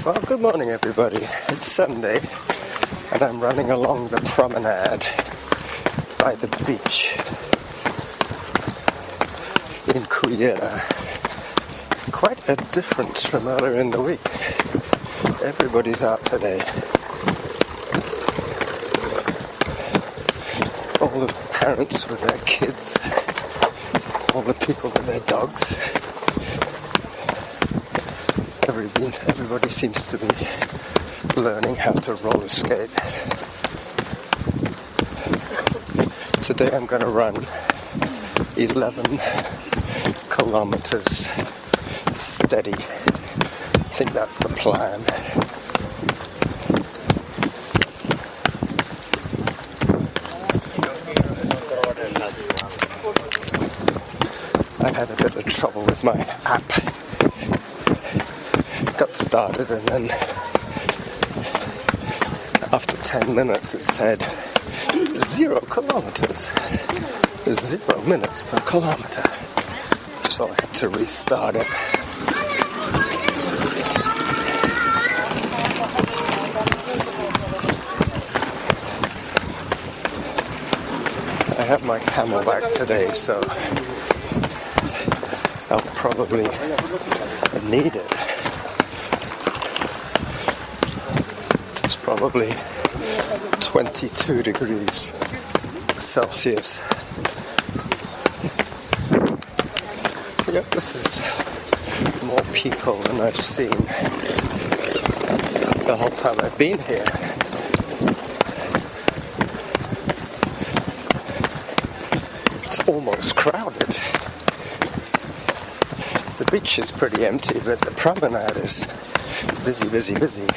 Well, good morning everybody. It's Sunday and I'm running along the Promenade by the beach in Cullera. Quite a difference from earlier in the week. Everybody's out today. All the parents with their kids, all the people with their dogs. Everybody seems to be learning how to roller skate. Today I'm going to run 11 kilometers steady. I think that's the plan. I had a bit of trouble with my app. Got started and then after 10 minutes it said 0 kilometers. There's 0 minutes per kilometer. So I had to restart it. I have my camelback today, so I'll probably need it. It's probably 22 degrees Celsius. Yep, this is more people than I've seen the whole time I've been here. It's almost crowded. The beach is pretty empty, but the promenade is busy, busy, busy.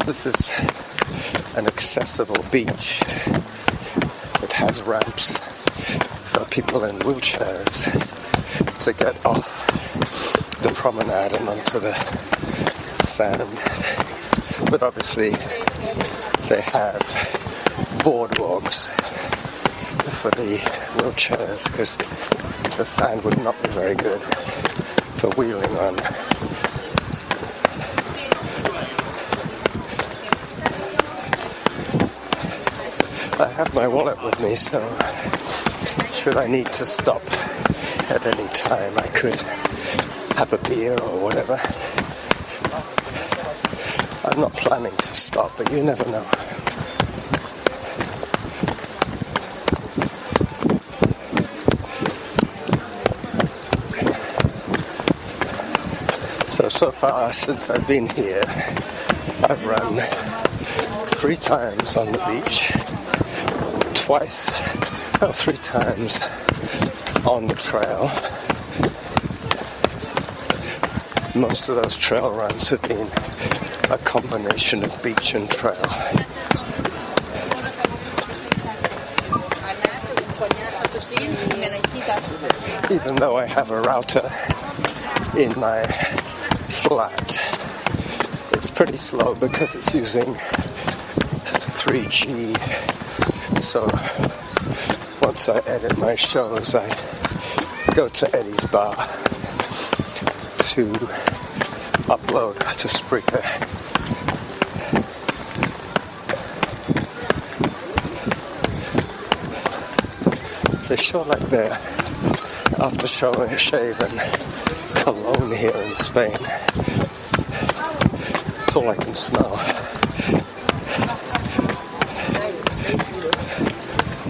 This is an accessible beach. It has ramps for people in wheelchairs to get off the promenade and onto the sand. But obviously they have boardwalks for the wheelchairs because the sand would not be very good for wheeling on. I have my wallet with me, so should I need to stop at any time, I could have a beer or whatever. I'm not planning to stop, but you never know. So far since I've been here, I've run 3 times on the beach, 3 times on the trail. Most of those trail runs have been a combination of beach and trail. Even though I have a router in my flat, it's pretty slow because it's using 3G. So once I edit my shows, I go to Eddie's bar to upload to Spreaker. They show like their after shave and cologne here in Spain. It's all I can smell.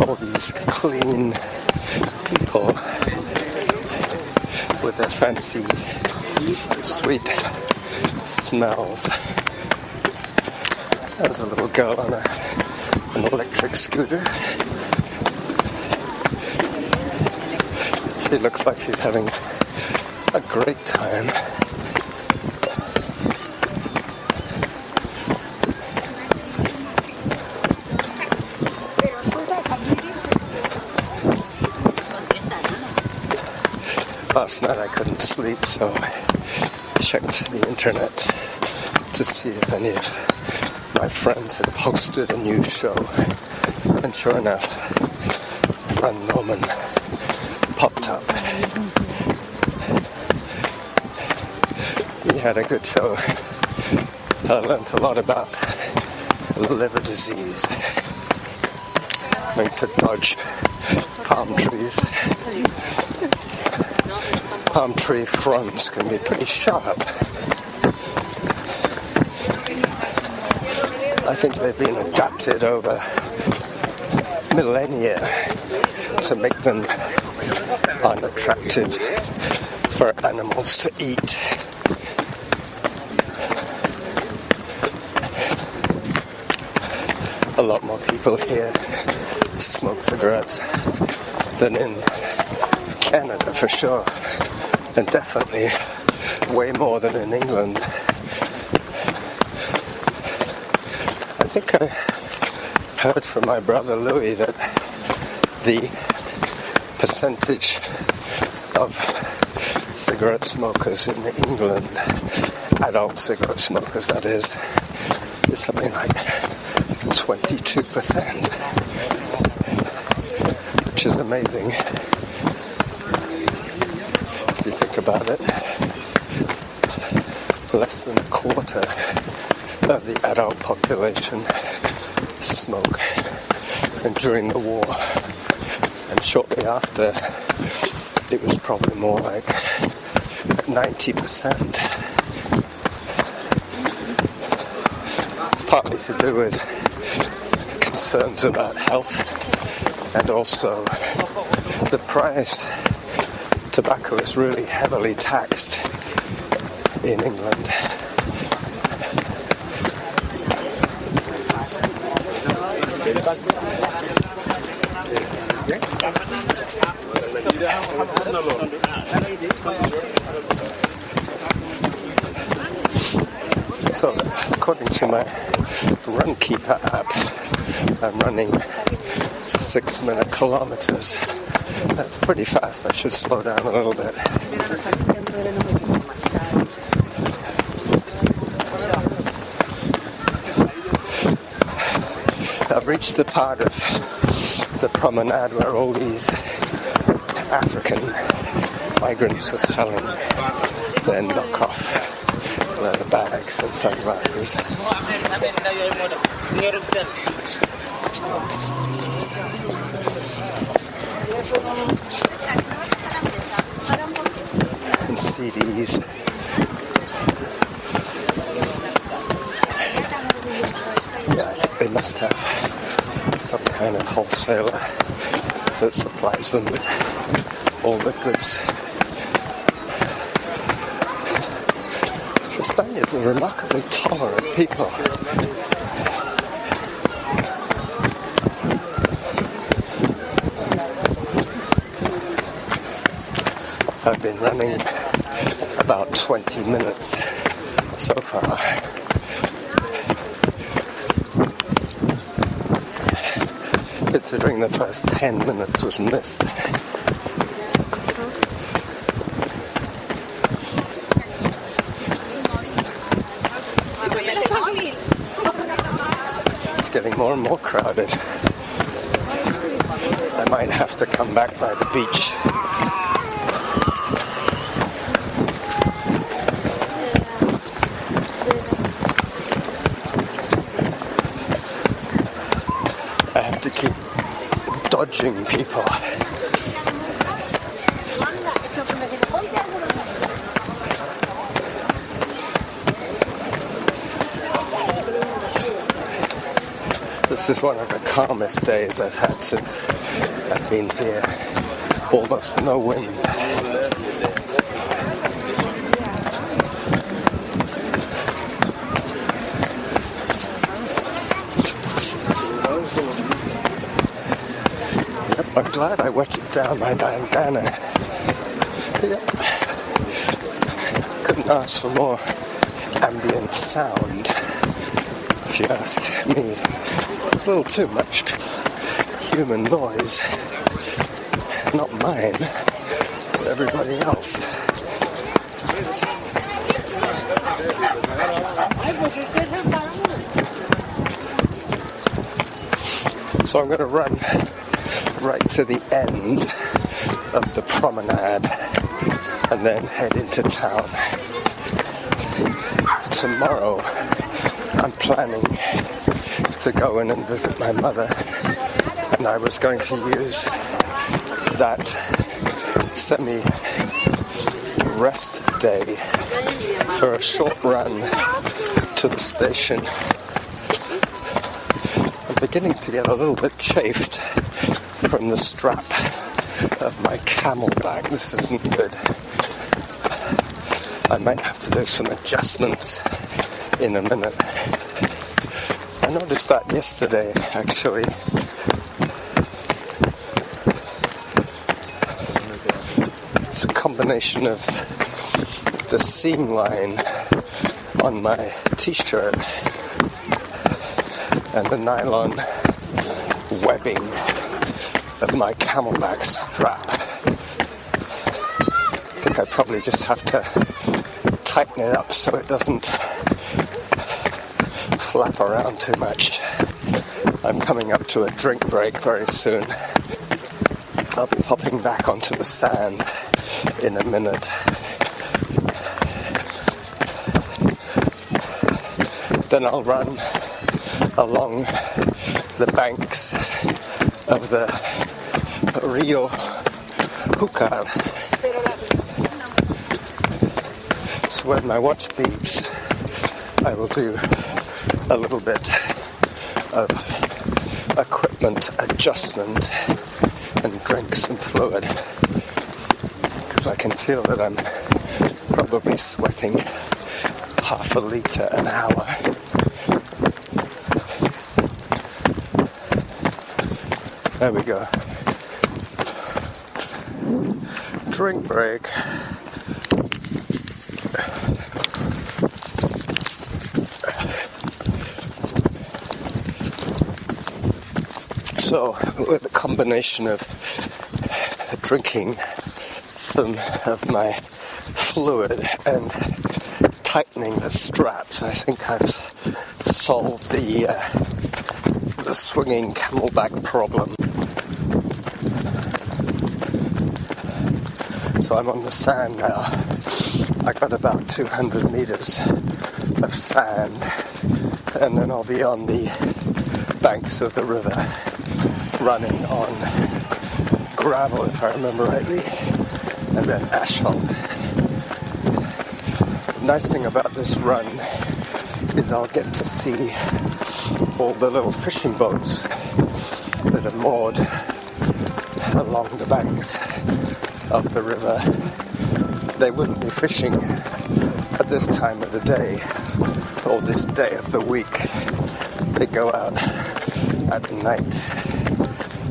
All these clean people with their fancy sweet smells. There's a little girl on an electric scooter. She looks like she's having a great time. Last night I couldn't sleep, so I checked the internet to see if any of my friends had posted a new show. And sure enough, Run Norman popped up. We had a good show. I learnt a lot about liver disease. Having to dodge palm trees. Palm tree fronds can be pretty sharp. I think they've been adapted over millennia to make them unattractive for animals to eat. A lot more people here smoke cigarettes than in Canada for sure, and definitely way more than in England. I think I heard from my brother Louis that the percentage of cigarette smokers in England, adult cigarette smokers that is something like 22%, which is amazing if you think about it. Less than a quarter of the adult population smoke, and during the war and shortly after it was probably more like 90%. It's partly to do with concerns about health and also the price. Tobacco is really heavily taxed in England. So, according to my Runkeeper app, I'm running 6-minute kilometers. That's pretty fast. I should slow down a little bit. I've reached the part of the Promenade where all these African migrants are selling their knockoff leather bags and sunglasses. And CDs. Yeah, I think they must have some kind of wholesaler that supplies them with all the goods. The Spaniards are remarkably tolerant people. I've been running about 20 minutes so far. Considering the first 10 minutes was missed. It's getting more and more crowded. I might have to come back by the beach. I have to keep dodging people. This is one of the calmest days I've had since I've been here. Almost no wind. I'm glad I wetted down my bandana. Yep. Couldn't ask for more ambient sound, if you ask me. It's a little too much human noise. Not mine, but everybody else. So I'm going to run right to the end of the Promenade and then head into town. Tomorrow I'm planning to go in and visit my mother, and I was going to use that semi-rest day for a short run to the station. I'm beginning to get a little bit chafed from the strap of my camelback. This isn't good. I might have to do some adjustments in a minute. I noticed that yesterday, actually. It's a combination of the seam line on my t-shirt and the nylon webbing of my camelback strap. I think I probably just have to tighten it up so it doesn't flap around too much. I'm coming up to a drink break very soon. I'll be popping back onto the sand in a minute. Then I'll run along the banks of the Rio Jucar. So when my watch beeps, I will do a little bit of equipment adjustment and drink some fluid, because I can feel that I'm probably sweating half a litre an hour. There we go. Drink break. So, with a combination of drinking some of my fluid and tightening the straps, I think I've solved the swinging camelback problem. So I'm on the sand now. I got about 200 meters of sand, and then I'll be on the banks of the river, running on gravel, if I remember rightly, and then asphalt. The nice thing about this run is I'll get to see all the little fishing boats that are moored along the banks of the river. They wouldn't be fishing at this time of the day or this day of the week. They go out at night.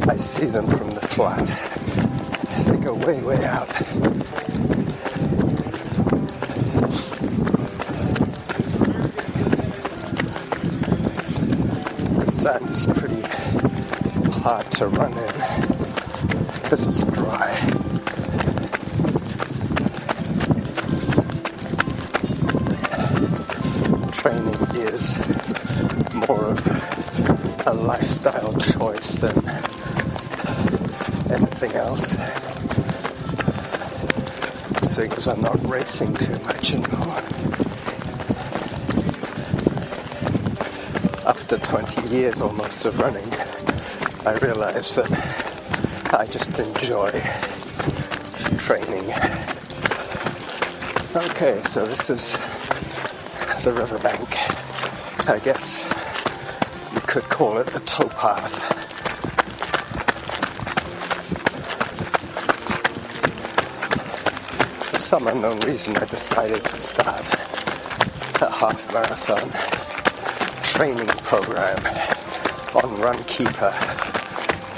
I see them from the flat. They go way, way out. The sand is pretty hard to run in because it's dry. Training is more of a lifestyle choice than anything else. Because I'm not racing too much anymore. After 20 years almost of running, I realized that I just enjoy training. Okay, so this is the riverbank. I guess you could call it the towpath. For some unknown reason, I decided to start a half marathon training program on Runkeeper,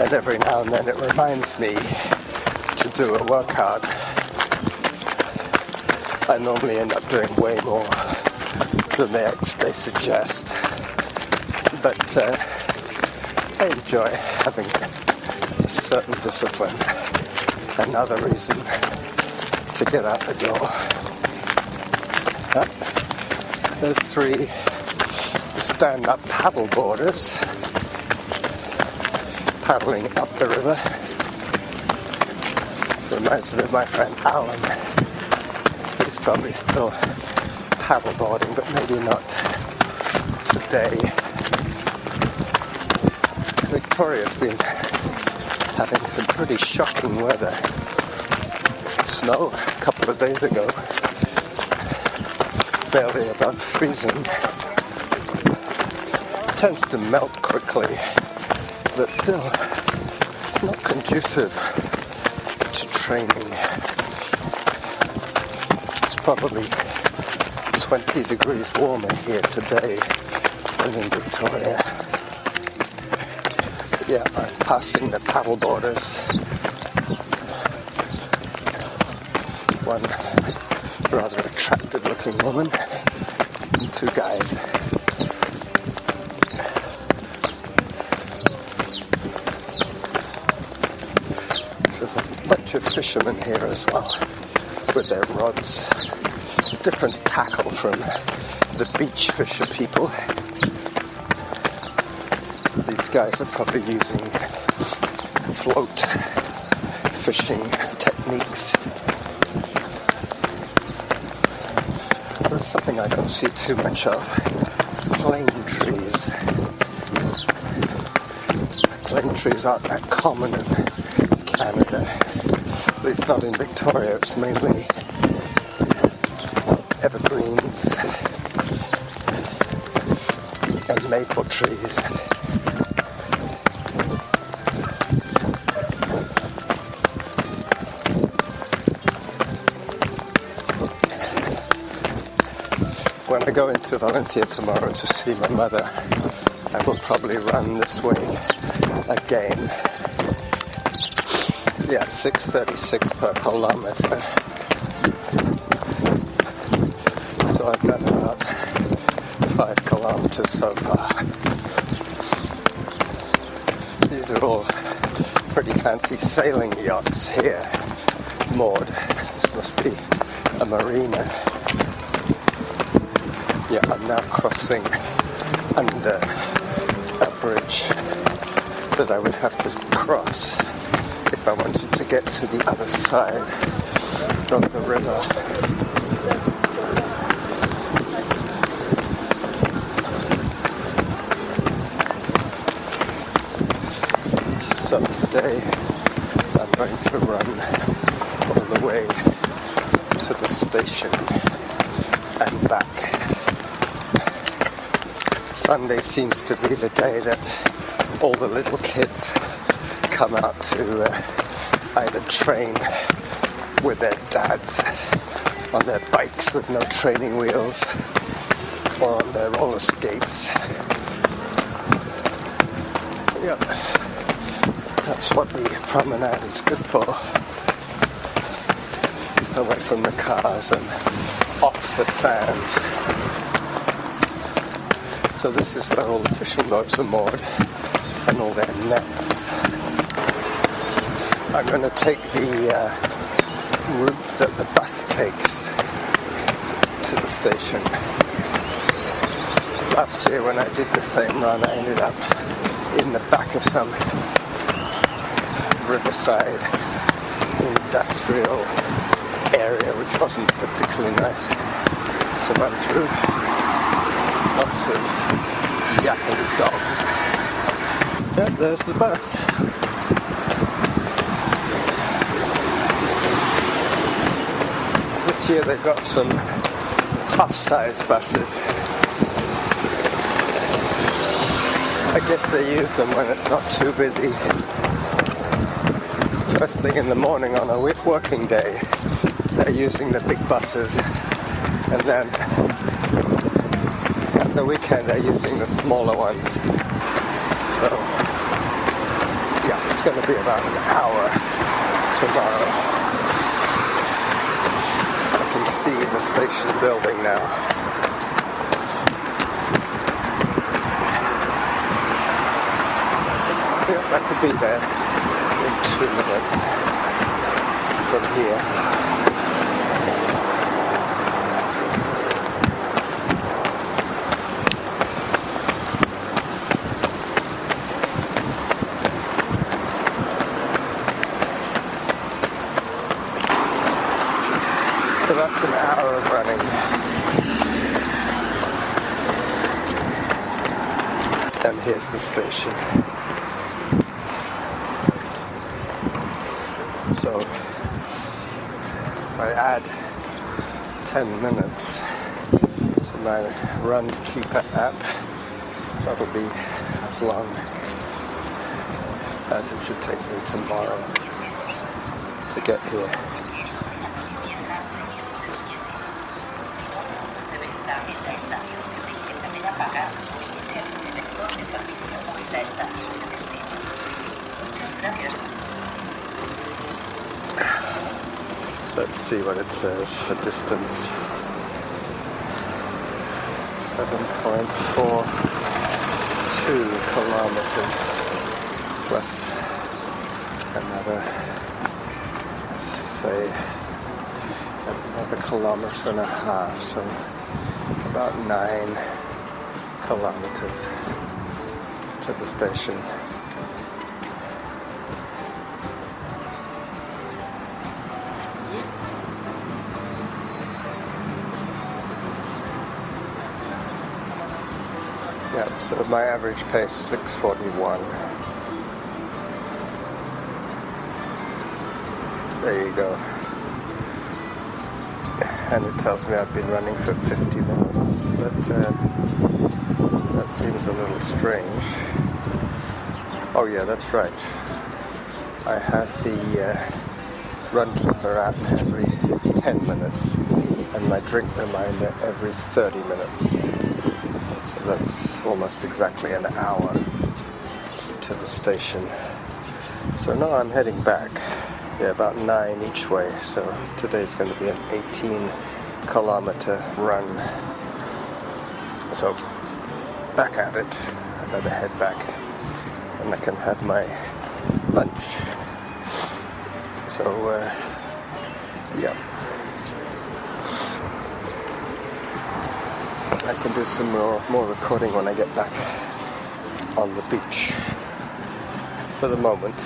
and every now and then it reminds me to do a workout. I normally end up doing way more than they suggest, but I enjoy having a certain discipline. Another reason to get out the door. There's 3 stand-up paddle boarders paddling up the river. Reminds me of my friend Alan. He's probably still paddleboarding, but maybe not today. Victoria's been having some pretty shocking weather. Snow a couple of days ago, barely above freezing. It tends to melt quickly, but still not conducive to training. It's probably 20 degrees warmer here today than in Victoria. Yeah, I'm passing the paddleboarders. One rather attractive looking woman and two guys. There's a bunch of fishermen here as well with their rods. Different tackle from the beach fisher people. These guys are probably using float fishing techniques. There's something I don't see too much of. Plane trees. Plane trees aren't that common in Canada. At least not in Victoria. It's mainly evergreens and maple trees. When I go into Valencia tomorrow to see my mother, I will probably run this way again. Yeah, 6:36 per kilometer. So I've done about 5 kilometers so far. These are all pretty fancy sailing yachts here, moored. This must be a marina. Yeah, I'm now crossing under a bridge that I would have to cross if I wanted to get to the other side of the river. So today I'm going to run all the way to the station and back. Sunday seems to be the day that all the little kids come out to either train with their dads on their bikes with no training wheels or on their roller skates. Yep, that's what the promenade is good for. Away from the cars and off the sand. So this is where all the fishing boats are moored and all their nets. I'm going to take the route that the bus takes to the station. Last year when I did the same run, I ended up in the back of some riverside industrial area, which wasn't particularly nice to run through. Lots of yapping dogs. Yep, there's the bus. This year they've got some half-size buses. I guess they use them when it's not too busy. First thing in the morning on a working day, they're using the big buses, and then at the weekend they're using the smaller ones. So yeah, it's going to be about an hour tomorrow. I can see the station building now. Yep, I could be there in 2 minutes from here. here's the station. So if I add 10 minutes to my Run Keeper app, that'll be as long as it should take me tomorrow to get here. Let's see what it says for distance. 7.42 kilometers plus another, say, another kilometer and a half, so about 9 kilometers to the station. Yeah, so my average pace 6:41. There you go. And it tells me I've been running for 50 minutes, but that seems a little strange. Oh yeah, that's right. I have the Runkeeper app every 10 minutes and my drink reminder every 30 minutes. So that's almost exactly an hour to the station. So now I'm heading back. Yeah, about 9 each way. So today's going to be an 18-kilometer run. So back at it. I better head back, and I can have my lunch. So yeah, I can do some more recording when I get back on the beach. For the moment,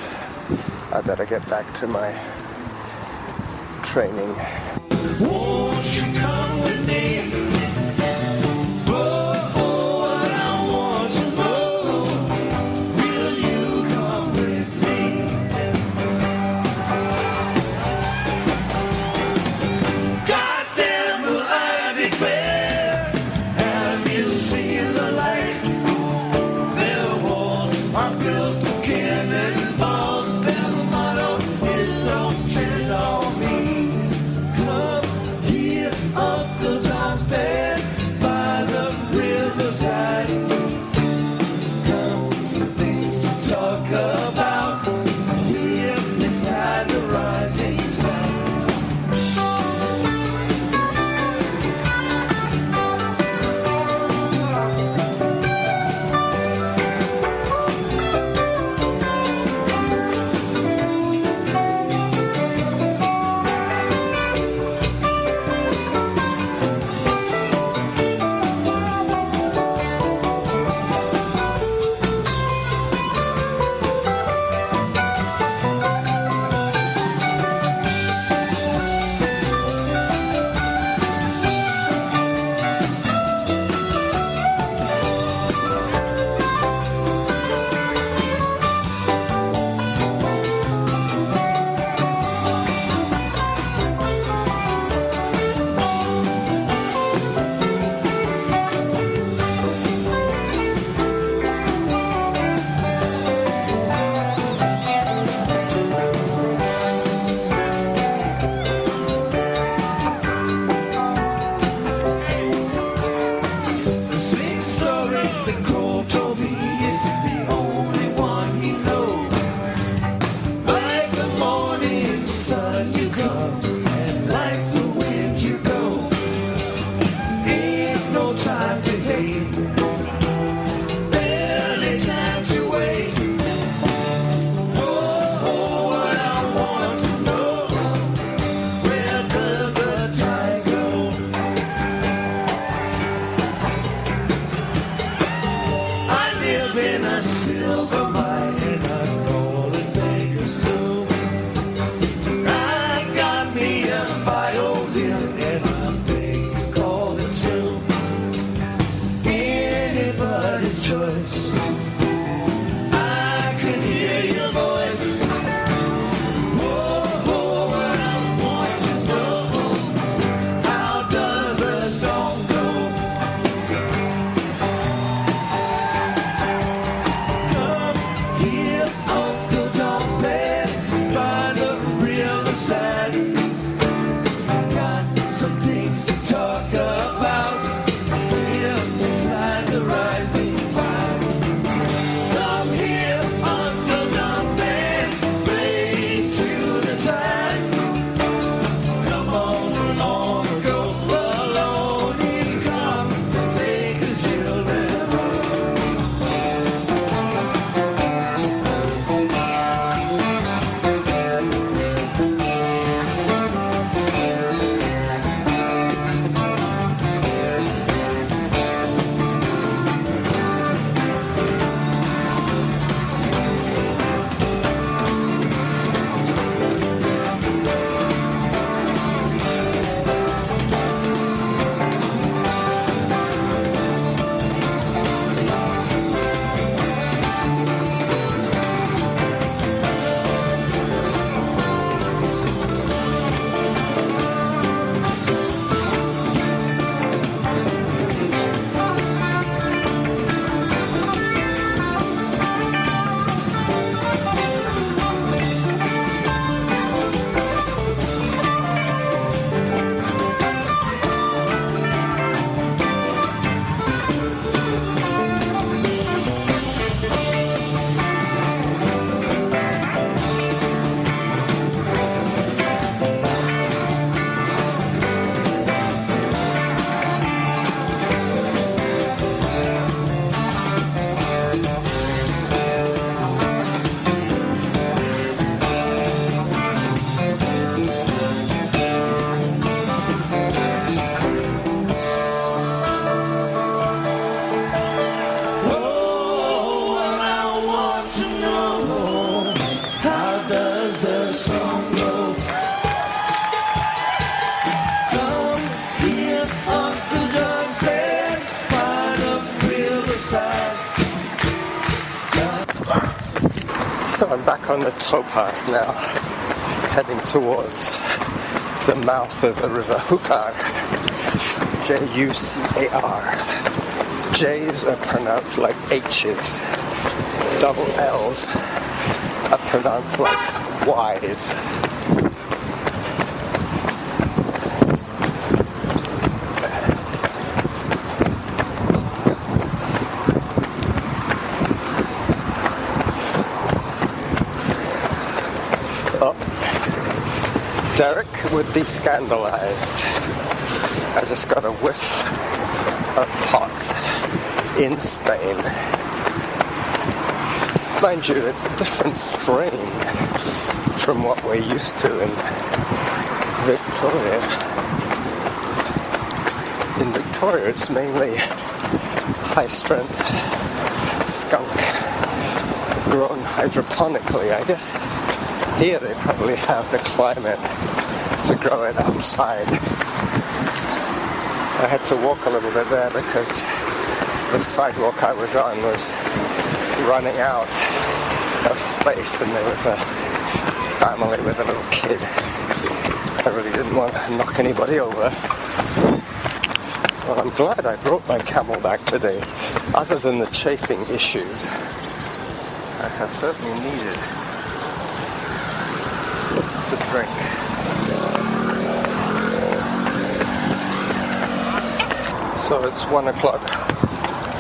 I better get back to my training. Won't you come with me? Oh, what I want to know. Will you come with me? Goddamn, will I declare? Have you seen the light? Their walls are built of cannonballs. Their motto is don't tread on me. Come here up the Tom's bed by the riverside. Come, some things to talk about here beside the rising tide. The same story that Cole told me is the only one he knows. Like the morning sun you come, and like the wind you go. Ain't no time to hate, barely time to wait. Oh, what I want to know, where does the time go? I live in a silver mine and I'm rolling bakers too. I got me a violin and I'm big call it too. Anybody's choice. I'm back on the towpath now, heading towards the mouth of the River Jucar. Jucar. J's are pronounced like H's. Double L's are pronounced like Y's. Derek would be scandalized. I just got a whiff of pot in Spain. Mind you, it's a different strain from what we're used to in Victoria. In Victoria, it's mainly high-strength skunk grown hydroponically, I guess. Here they probably have the climate to grow it outside. I had to walk a little bit there because the sidewalk I was on was running out of space and there was a family with a little kid. I really didn't want to knock anybody over. Well, I'm glad I brought my camelback today. Other than the chafing issues, I have certainly needed to drink. So it's 1 o'clock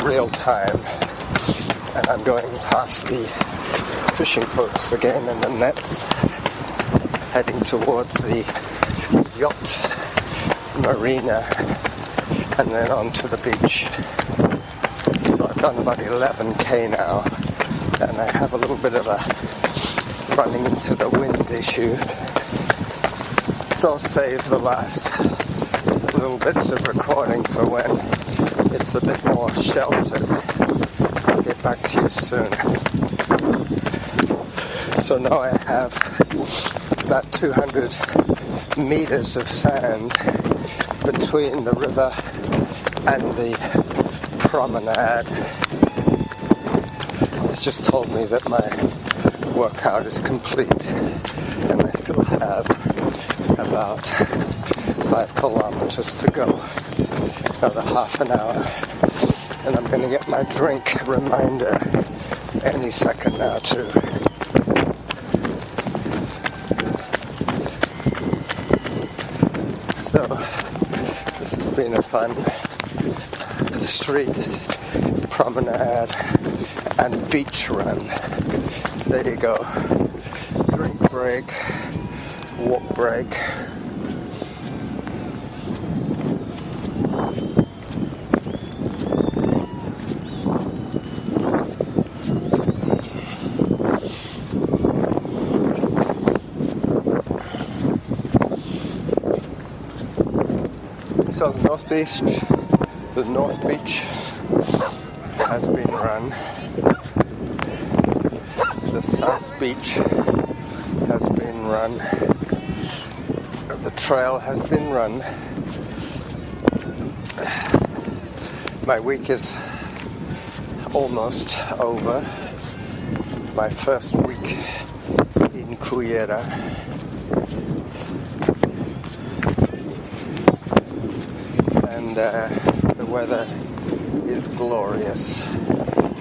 real time and I'm going past the fishing boats again and the nets, heading towards the yacht marina and then onto the beach. So I've done about 11k now and I have a little bit of a running into the wind issue. So I'll save the last little bits of recording for when it's a bit more sheltered. I'll get back to you soon. So now I have about 200 meters of sand between the river and the promenade. It's just told me that my workout is complete and I still have about 5 kilometers to go, another half an hour, and I'm going to get my drink reminder any second now too. So this has been a fun street promenade and beach run. There you go. Drink break, walk break. So the North Beach has been run. The South Beach has been run. The trail has been run. My week is almost over. My first week in Cullera. And the weather is glorious.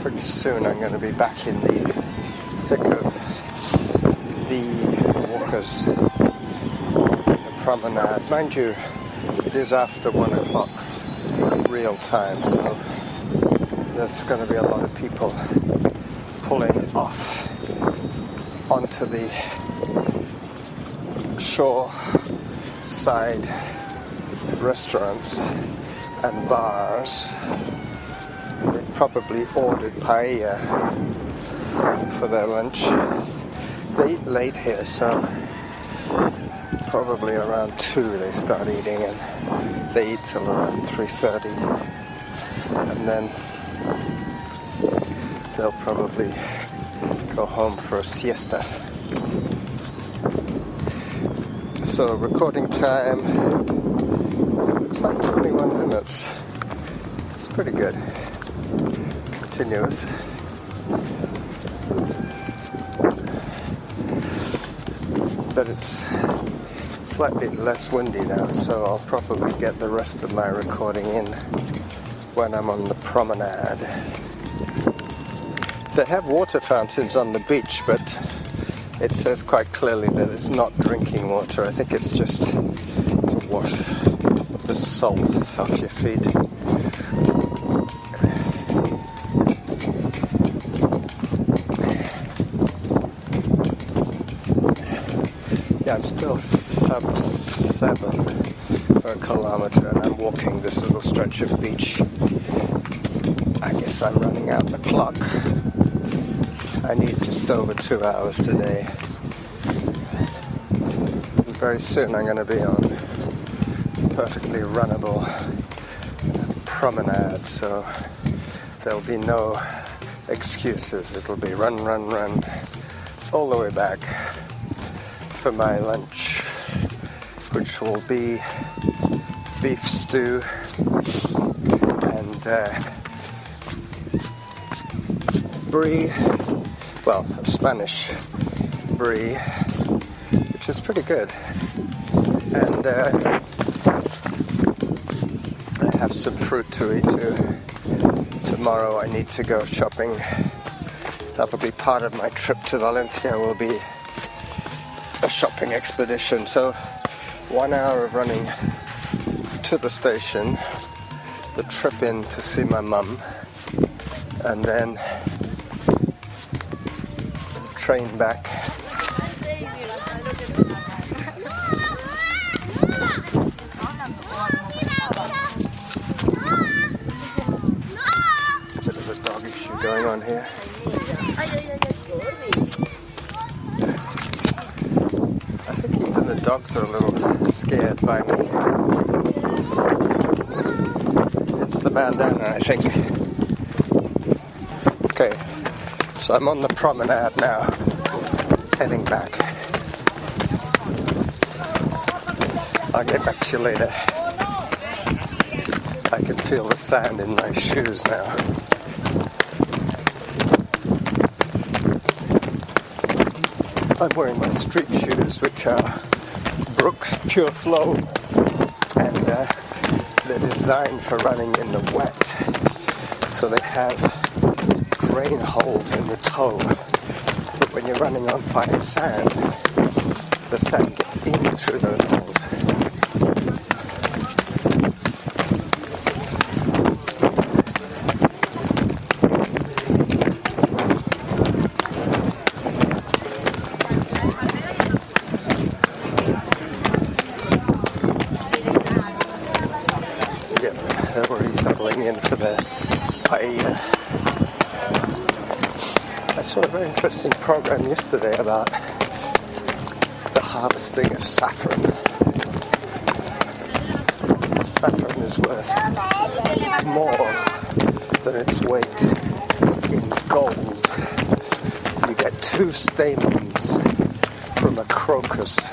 Pretty soon I'm going to be back in the thick of the walkers, the promenade. Mind you, it is after 1 o'clock real time, so there's going to be a lot of people pulling off onto the shore side restaurants and bars. They've probably ordered paella for their lunch. They eat late here, so probably around 2 they start eating, and they eat till around 3:30, and then they'll probably go home for a siesta. So recording time, it's like 21 minutes. It's pretty good. Continuous. but it's slightly less windy now, so I'll probably get the rest of my recording in when I'm on the promenade. They have water fountains on the beach, but it says quite clearly that it's not drinking water. I think it's just to wash the salt off your feet. Yeah, I'm still sub 7 per kilometer, and I'm walking this little stretch of beach. I guess I'm running out the clock. I need just over 2 hours today. And very soon I'm going to be on perfectly runnable promenade, so there'll be no excuses. It'll be run, run, run all the way back for my lunch, which will be beef stew and brie, well, Spanish brie, which is pretty good. And I have some fruit to eat too. Tomorrow I need to go shopping. That'll be part of my trip to Valencia, will be a shopping expedition. So 1 hour of running to the station, the trip in to see my mum, and then the train back. There's a dog issue going on here. I think even the dogs are a little scared by me. It's the bandana, I think. Okay, so I'm on the promenade now, heading back. I'll get back to you later. I can feel the sand in my shoes now. I'm wearing my street shoes, which are Brooks Pure Flow, and they're designed for running in the wet. So they have drain holes in the toe, but when you're running on fine sand, the sand gets in through those holes. In for the paella. I saw a very interesting program yesterday about the harvesting of saffron. Saffron is worth more than its weight in gold. You get 2 stamens from a crocus,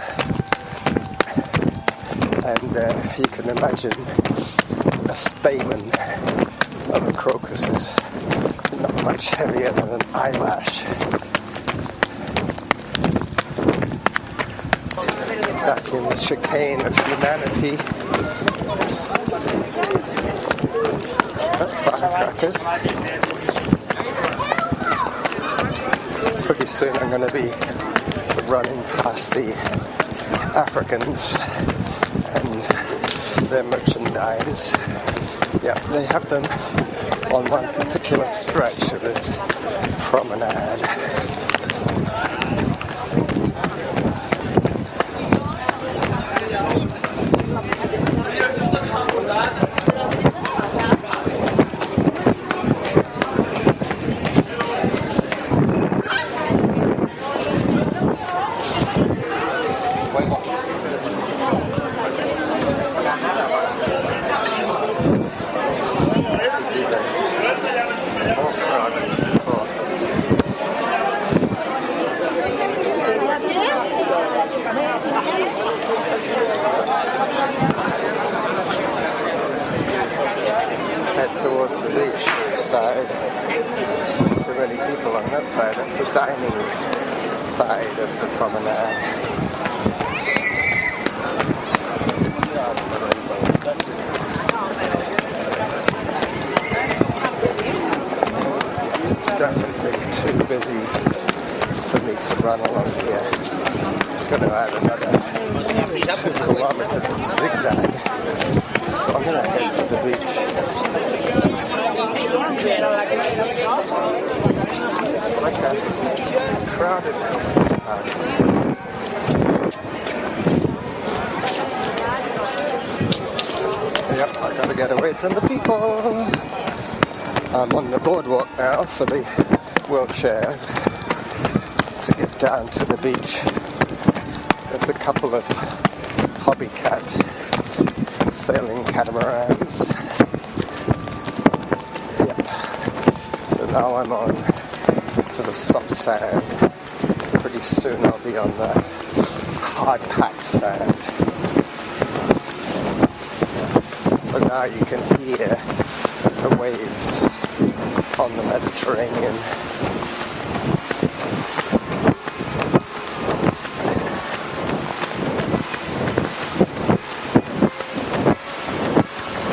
and you can imagine a stamen of a crocus is not much heavier than an eyelash. Back in the chicane of humanity. Firecrackers. Pretty soon I'm going to be running past the Africans and their merchandise. Yeah, they have them on one particular stretch of this promenade. Head towards the beach side. Too many people on that side. That's the dining side of the promenade. definitely too busy for me to run along here. It's going to add another 2 kilometers of zigzag. So I'm going to head to the beach. It's like a crowded Yep, I gotta get away from the people. I'm on the boardwalk now for the wheelchairs to get down to the beach. There's a couple of hobbycat sailing catamarans. Yep. So now I'm on to the soft sand. Pretty soon I'll be on the hard packed sand. So now you can hear the waves on the Mediterranean.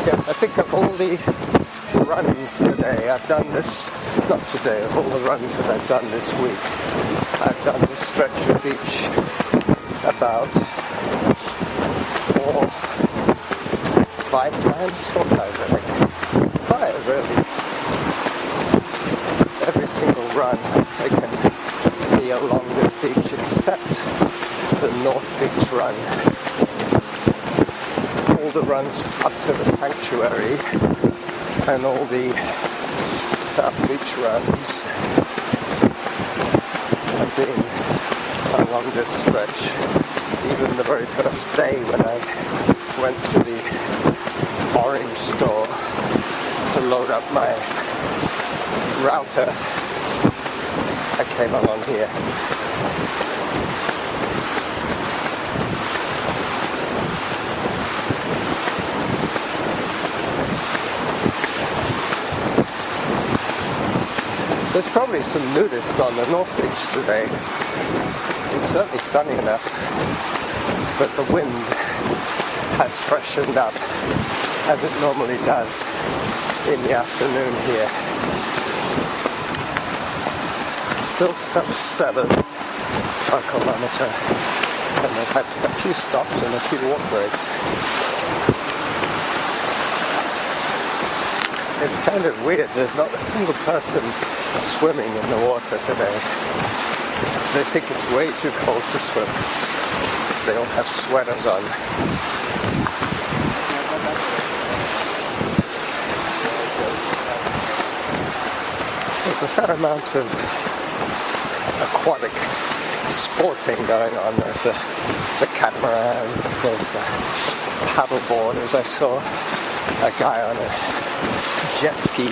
Yeah, I think of all the runs today, I've done this, not today, of all the runs that I've done this week, I've done this stretch of beach about 4 times, I think. 5, really. Every single run has taken me along this beach except the North Beach run. All the runs up to the sanctuary and all the South Beach runs have been along this stretch. Even the very first day when I went to the orange store to load up my router, I came along here. There's probably some nudists on the North Beach today. It's certainly sunny enough, but the wind has freshened up as it normally does in the afternoon here. Still sub-7 per kilometer, and they've had a few stops and a few walk breaks. It's kind of weird, there's not a single person swimming in the water today. They think it's way too cold to swim. They all have sweaters on. There's a fair amount of aquatic sporting going on. There's the catamarans, there's the paddle boarders. I saw a guy on a jet ski.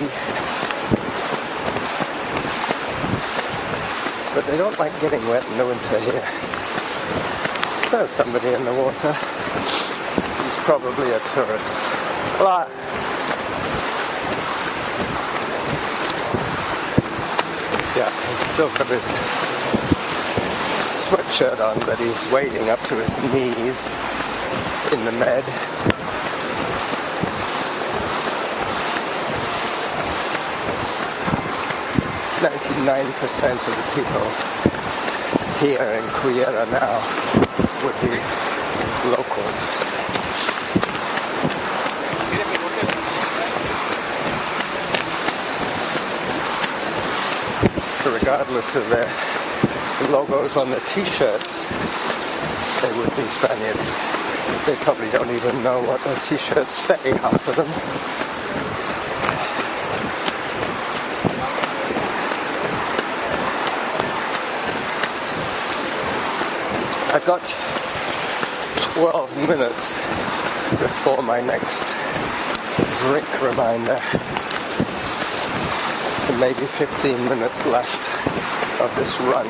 But they don't like getting wet in the winter here. There's somebody in the water. He's probably a tourist. Well, yeah, he's still got his sweatshirt on, but he's wading up to his knees in the Med. .99% of the people here in Cullera now would be locals. So regardless of their logos on the t-shirts, they would be Spaniards. They probably don't even know what their t-shirts say, half of them. I've got 12 minutes before my next drink reminder, and maybe 15 minutes left of this run.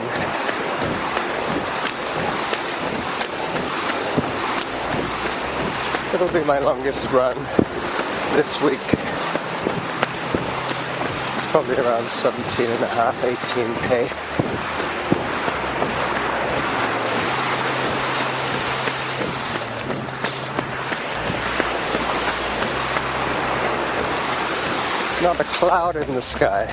It'll be my longest run this week, probably around 17.5, 18k. Not a cloud in the sky.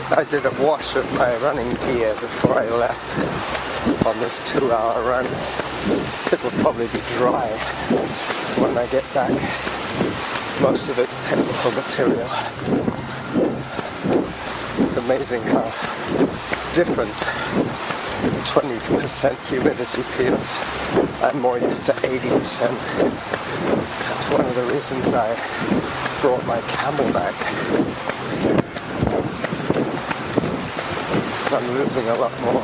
I did a wash of my running gear before I left on this 2-hour run. It will probably be dry when I get back. Most of it's technical material. It's amazing how different 20% humidity feels. I'm more used to 80%. That's one of the reasons I brought my Camelback. I'm losing a lot more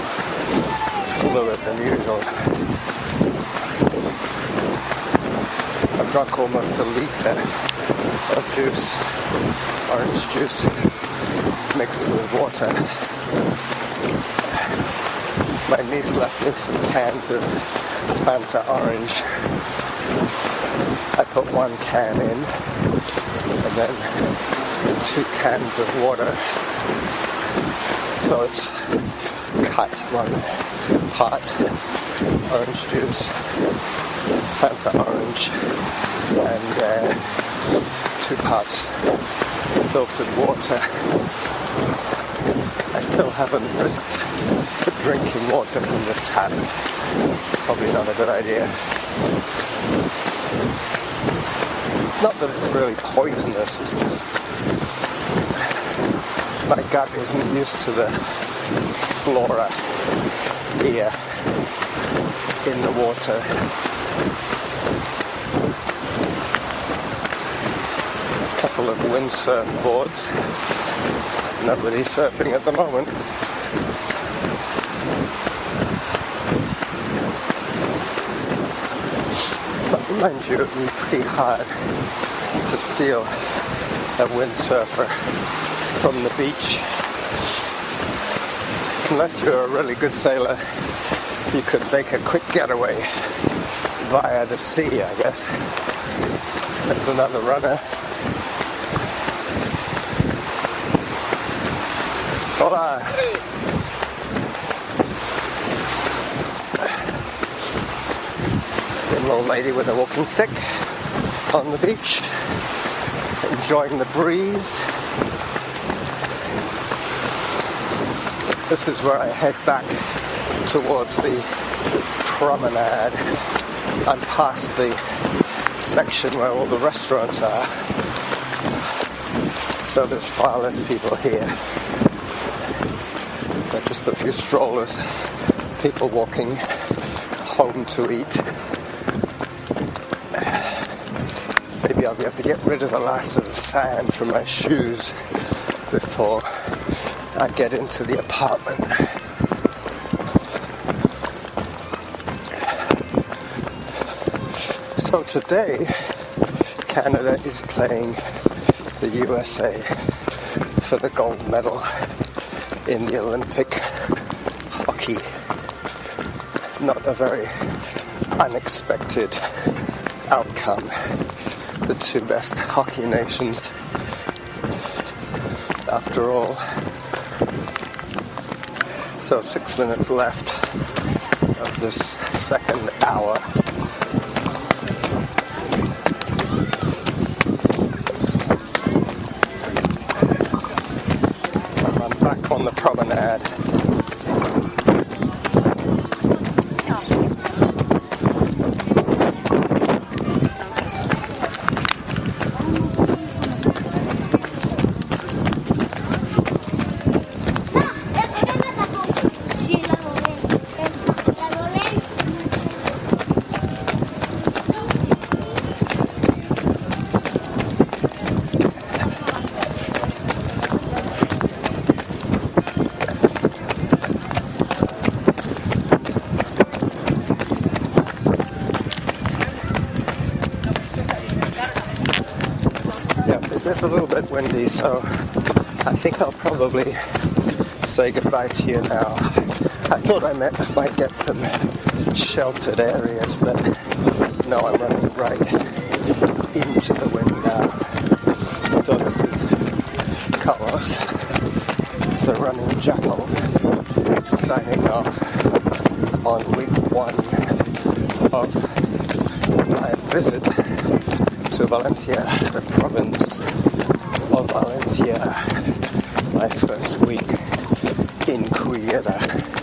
fluid than usual. I've drunk almost a litre of juice, orange juice, mixed with water. My niece left me some cans of Fanta orange. I put 1 can in, and then 2 cans of water. So it's cut 1 part orange juice, Fanta orange, and 2 parts filtered water. I still haven't risked drinking water from the tap. It's probably not a good idea. Not that it's really poisonous, it's just my gut isn't used to the flora here in the water. A couple of windsurf boards. Nobody surfing at the moment. But mind you, it would be pretty hard to steal a windsurfer from the beach. Unless you're a really good sailor, you could make a quick getaway via the sea, I guess. There's another runner. Hola! A little lady with a walking stick on the beach, enjoying the breeze. This is where I head back towards the Promenade. I'm past the section where all the restaurants are, so there's far less people here. There are just a few strollers, people walking home to eat. Maybe I'll be able to get rid of the last of the sand from my shoes before I get into the apartment. So today, Canada is playing the USA for the gold medal in the Olympic hockey. Not a very unexpected outcome. The 2 best hockey nations, after all. So 6 minutes left of this second hour. I'm back on the Promenade. It's a little bit windy, so I think I'll probably say goodbye to you now. I thought I might get some sheltered areas, but no, I'm running right into the wind now. So this is Carlos, the running jackal, signing off on week 1 of my visit to Valencia, the province of Valencia. my first week in Korea.